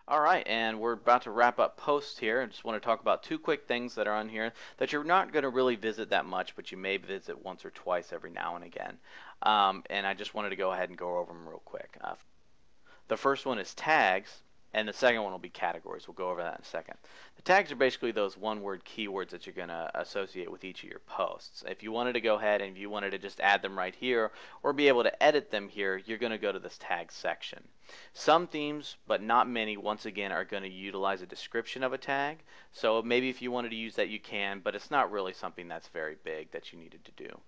All right, and we're about to wrap up posts here. I just want to talk about two quick things that are on here that you're not going to really visit that much, but you may visit once or twice every now and again. And I just wanted to go ahead and go over them real quick. The first one is tags, and the second one will be categories. We'll go over that in a second. The tags are basically those one-word keywords that you're going to associate with each of your posts. If you wanted to go ahead and if you wanted to just add them right here or be able to edit them here, you're going to go to this tag section. Some themes, but not many, once again, are going to utilize a description of a tag. So maybe if you wanted to use that, you can, but it's not really something that's very big that you needed to do.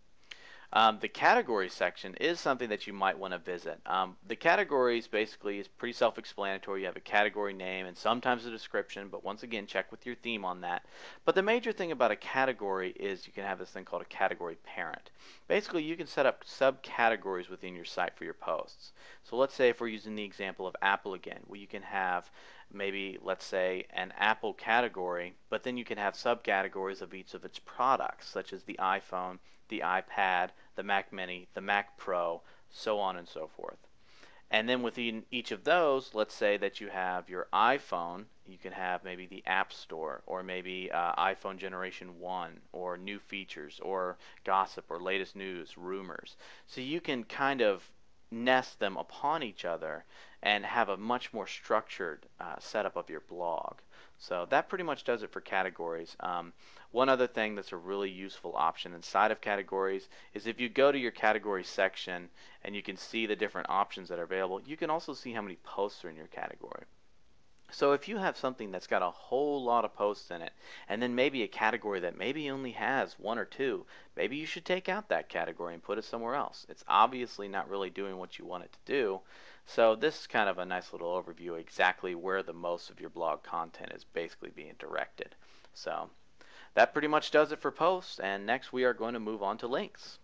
The categories section is something that you might want to visit. The categories basically is pretty self-explanatory. You have a category name and sometimes a description, but once again, check with your theme on that. But the major thing about a category is you can have this thing called a category parent. Basically, you can set up subcategories within your site for your posts. So let's say if we're using the example of Apple again, well, you can have maybe, let's say, an Apple category, but then you can have subcategories of each of its products, such as the iPhone, the iPad, the Mac Mini, the Mac Pro, so on and so forth. And then within each of those, let's say that you have your iPhone, you can have maybe the App Store, or maybe iPhone Generation 1, or new features, or gossip, or latest news, rumors. So you can kind of nest them upon each other and have a much more structured setup of your blog. So that pretty much does it for categories. One other thing that's a really useful option inside of categories is if you go to your category section and you can see the different options that are available, you can also see how many posts are in your category. So if you have something that's got a whole lot of posts in it, and then maybe a category that maybe only has one or two, maybe you should take out that category and put it somewhere else. It's obviously not really doing what you want it to do. So this is kind of a nice little overview of exactly where the most of your blog content is basically being directed. So that pretty much does it for posts, and next we are going to move on to links.